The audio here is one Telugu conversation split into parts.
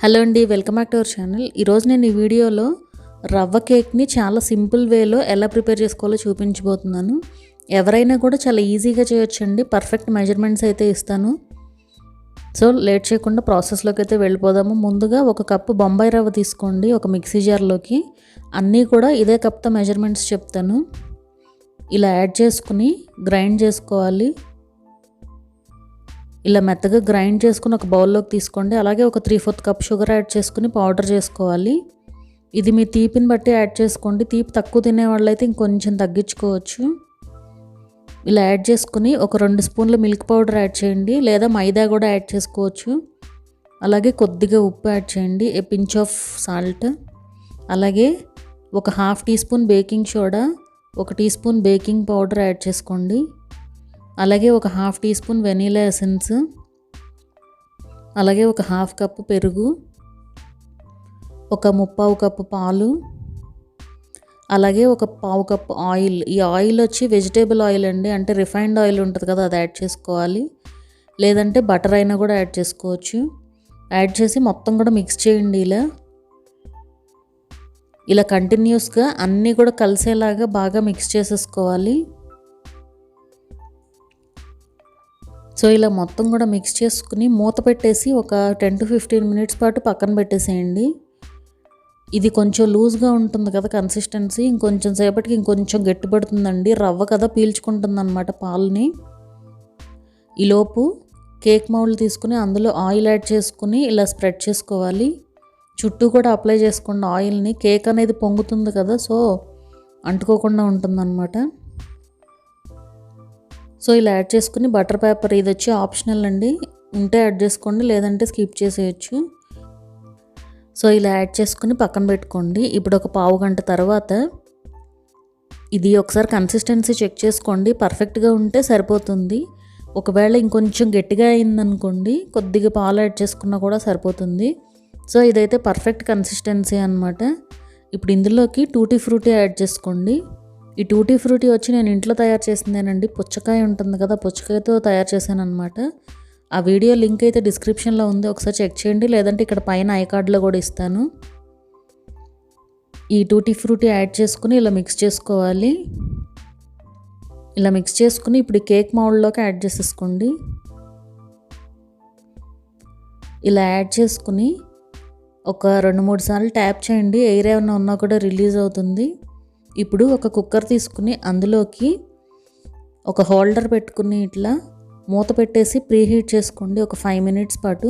హలో అండి, welcome back to our channel. ఈరోజు నేను ఈ వీడియోలో రవ్వ కేక్ని చాలా సింపుల్ వేలో ఎలా ప్రిపేర్ చేసుకోవాలో చూపించబోతున్నాను. ఎవరైనా కూడా చాలా ఈజీగా చేయొచ్చండి. పర్ఫెక్ట్ మెజర్మెంట్స్ అయితే ఇస్తాను. సో లేట్ చేయకుండా ప్రాసెస్లోకి అయితే వెళ్ళిపోదాము. ముందుగా ఒక కప్పు బొంబాయి రవ్వ తీసుకోండి ఒక మిక్సీ జార్లోకి. అన్నీ కూడా ఇదే కప్తో మెజర్మెంట్స్ చెప్తాను. ఇలా యాడ్ చేసుకుని గ్రైండ్ చేసుకోవాలి. ఇలా మెత్తగా గ్రైండ్ చేసుకుని ఒక బౌల్లోకి తీసుకోండి. అలాగే ఒక 3/4 కప్ షుగర్ యాడ్ చేసుకుని పౌడర్ చేసుకోవాలి. ఇది మీ తీపిని బట్టి యాడ్ చేసుకోండి. తీపి తక్కువ తినే వాళ్ళైతే ఇంకొంచెం తగ్గించుకోవచ్చు. ఇలా యాడ్ చేసుకుని ఒక 2 స్పూన్ల మిల్క్ పౌడర్ యాడ్ చేయండి, లేదా మైదా కూడా యాడ్ చేసుకోవచ్చు. అలాగే కొద్దిగా ఉప్పు యాడ్ చేయండి, ఏ పించ్ ఆఫ్ సాల్ట్. అలాగే ఒక 1/2 tea spoon baking soda, 1 tea spoon baking powder add చేసుకోండి. అలాగే ఒక 1/2 టీ స్పూన్ వెనీలా ఎసెన్స్, అలాగే ఒక 1/2 కప్పు పెరుగు, ఒక 3/4 కప్పు పాలు, అలాగే ఒక 1/4 కప్పు ఆయిల్. ఈ ఆయిల్ వచ్చి వెజిటేబుల్ ఆయిల్ అండి, అంటే రిఫైన్డ్ ఆయిల్ ఉంటుంది కదా, అది యాడ్ చేసుకోవాలి. లేదంటే బటర్ అయినా కూడా యాడ్ చేసుకోవచ్చు. యాడ్ చేసి మొత్తం కూడా మిక్స్ చేయండి. ఇలా కంటిన్యూస్గా అన్నీ కూడా కలిసేలాగా బాగా మిక్స్ చేసేసుకోవాలి. సో ఇలా మొత్తం కూడా మిక్స్ చేసుకుని మూత పెట్టేసి ఒక 10 to 15 మినిట్స్ పాటు పక్కన పెట్టేసేయండి. ఇది కొంచెం లూజ్గా ఉంటుంది కదా కన్సిస్టెన్సీ, ఇంకొంచెం సేపటికి ఇంకొంచెం గట్టిపడుతుందండి. రవ్వ కదా పీల్చుకుంటుంది అన్నమాట పాలని. ఈలోపు కేక్ మౌల్డ్ తీసుకుని అందులో ఆయిల్ యాడ్ చేసుకుని ఇలా స్ప్రెడ్ చేసుకోవాలి. చుట్టూ కూడా అప్లై చేసుకోండి ఆయిల్ని. కేక్ అనేది పొంగుతుంది కదా, సో అంటుకోకుండా ఉంటుందన్నమాట. సో ఇలా యాడ్ చేసుకుని బటర్ పేపర్, ఇది వచ్చి ఆప్షనల్ అండి, ఉంటే యాడ్ చేసుకోండి, లేదంటే స్కిప్ చేసేయచ్చు. సో ఇలా యాడ్ చేసుకుని పక్కన పెట్టుకోండి. ఇప్పుడు ఒక పావు గంట తర్వాత ఇది ఒకసారి కన్సిస్టెన్సీ చెక్ చేసుకోండి. పర్ఫెక్ట్గా ఉంటే సరిపోతుంది. ఒకవేళ ఇంకొంచెం గట్టిగా అయిందనుకోండి, కొద్దిగా పాలు యాడ్ చేసుకున్నా కూడా సరిపోతుంది. సో ఇదైతే పర్ఫెక్ట్ కన్సిస్టెన్సీ అన్నమాట. ఇప్పుడు ఇందులోకి టూటీ ఫ్రూటీ యాడ్ చేసుకోండి. ఈ టూటీ ఫ్రూటీ వచ్చి నేను ఇంట్లో తయారు చేసిందేనండి. పుచ్చకాయ ఉంటుంది కదా, పుచ్చకాయతో తయారు చేశాను అనమాట. ఆ వీడియో లింక్ అయితే డిస్క్రిప్షన్లో ఉంది, ఒకసారి చెక్ చేయండి, లేదంటే ఇక్కడ పైన ఐకార్డ్లో కూడా ఇస్తాను. ఈ టూటీ ఫ్రూటీ యాడ్ చేసుకుని ఇలా మిక్స్ చేసుకోవాలి. ఇలా మిక్స్ చేసుకుని ఇప్పుడు కేక్ మౌల్డ్లోకి యాడ్ చేసేసుకోండి. ఇలా యాడ్ చేసుకుని ఒక 2-3 సార్లు ట్యాప్ చేయండి, ఎయిర్ ఏమైనా ఉన్నా కూడా రిలీజ్ అవుతుంది. ఇప్పుడు ఒక కుక్కర్ తీసుకుని అందులోకి ఒక హోల్డర్ పెట్టుకుని ఇట్లా మూత పెట్టేసి ప్రీహీట్ చేసుకోండి ఒక 5 మినిట్స్ పాటు.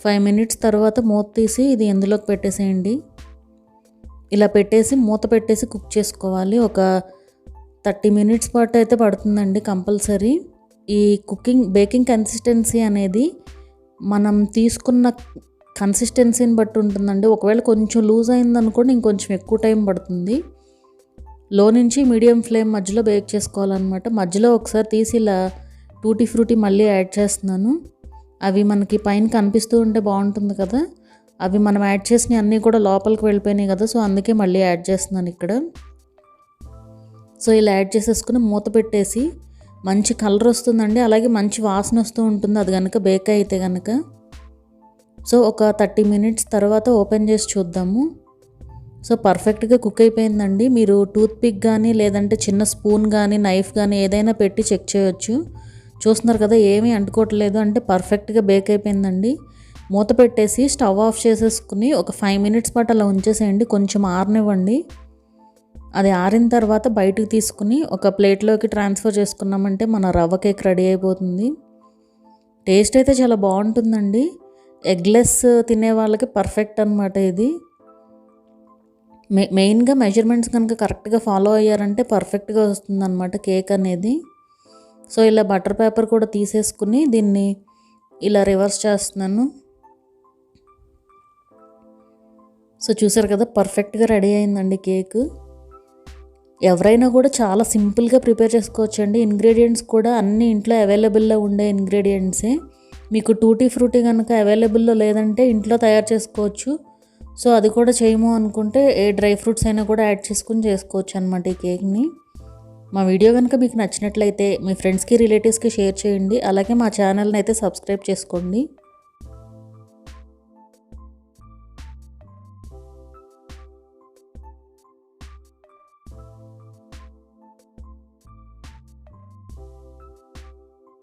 5 మినిట్స్ తర్వాత మూత తీసి ఇది ఎందులోకి పెట్టేసేయండి. ఇలా పెట్టేసి మూత పెట్టేసి కుక్ చేసుకోవాలి. ఒక 30 మినిట్స్ పాటు అయితే పడుతుందండి కంపల్సరీ. ఈ బేకింగ్ కన్సిస్టెన్సీ అనేది మనం తీసుకున్న కన్సిస్టెన్సీని బట్టి ఉంటుందండి. ఒకవేళ కొంచెం లూజ్ అయిందనుకోండి ఇంకొంచెం ఎక్కువ టైం పడుతుంది. లో నుంచి మీడియం ఫ్లేమ్ మధ్యలో బేక్ చేసుకోవాలన్నమాట. మధ్యలో ఒకసారి తీసి ఇలా టూటీ ఫ్రూటీ మళ్ళీ యాడ్ చేస్తున్నాను. అవి మనకి పైన కనిపిస్తూ ఉంటే బాగుంటుంది కదా, అవి మనం యాడ్ చేసినవి అన్నీ కూడా లోపలికి వెళ్ళిపోయినాయి కదా, సో అందుకే మళ్ళీ యాడ్ చేస్తున్నాను ఇక్కడ. సో ఇలా యాడ్ చేసేసుకుని మూత పెట్టేసి మంచి కలర్ వస్తుందండి, అలాగే మంచి వాసన వస్తూ ఉంటుంది అది కనుక బేక్ అయితే కనుక. సో ఒక 30 మినిట్స్ తర్వాత ఓపెన్ చేసి చూద్దాము. సో పర్ఫెక్ట్గా కుక్ అయిపోయిందండి. మీరు టూత్ పిక్ కానీ లేదంటే చిన్న స్పూన్ కానీ నైఫ్ కానీ ఏదైనా పెట్టి చెక్ చేయొచ్చు. చూస్తున్నారు కదా, ఏమీ అంటుకోవట్లేదు, అంటే పర్ఫెక్ట్గా బేక్ అయిపోయిందండి. మూత పెట్టేసి స్టవ్ ఆఫ్ చేసేసుకుని ఒక 5 మినిట్స్ పాటు అలా ఉంచేసేయండి. కొంచెం ఆరనివ్వండి. అది ఆరిన తర్వాత బయటకు తీసుకుని ఒక ప్లేట్లోకి ట్రాన్స్ఫర్ చేసుకున్నామంటే మన రవ్వ కేక్ రెడీ అయిపోతుంది. టేస్ట్ అయితే చాలా బాగుంటుందండి. ఎగ్లెస్ తినే వాళ్ళకి పర్ఫెక్ట్ అనమాట ఇది. మెయిన్గా మెజర్మెంట్స్ కనుక కరెక్ట్గా ఫాలో అయ్యారంటే పర్ఫెక్ట్గా వస్తుందన్నమాట కేక్ అనేది. సో ఇలా బటర్ పేపర్ కూడా తీసేసుకుని దీన్ని ఇలా రివర్స్ చేస్తున్నాను. సో చూసారు కదా, పర్ఫెక్ట్గా రెడీ అయిందండి కేక్. ఎవరైనా కూడా చాలా సింపుల్గా ప్రిపేర్ చేసుకోవచ్చండి. ఇంగ్రీడియంట్స్ కూడా అన్ని ఇంట్లో అవైలబుల్లో ఉండే ఇంగ్రీడియంట్సే. మీకు టూటీ ఫ్రూటీ కనుక అవైలబుల్లో లేదంటే ఇంట్లో తయారు చేసుకోవచ్చు. సో అది కూడా చేయము అనుకుంటే ఏ డ్రై ఫ్రూట్స్ అయినా కూడా యాడ్ చేసుకుని చేసుకోవచ్చు అనమాట ఈ కేక్ని. మా వీడియో కనుక మీకు నచ్చినట్లయితే మీ ఫ్రెండ్స్కి రిలేటివ్స్కి షేర్ చేయండి. అలాగే మా ఛానల్ని అయితే సబ్స్క్రైబ్ చేసుకోండి.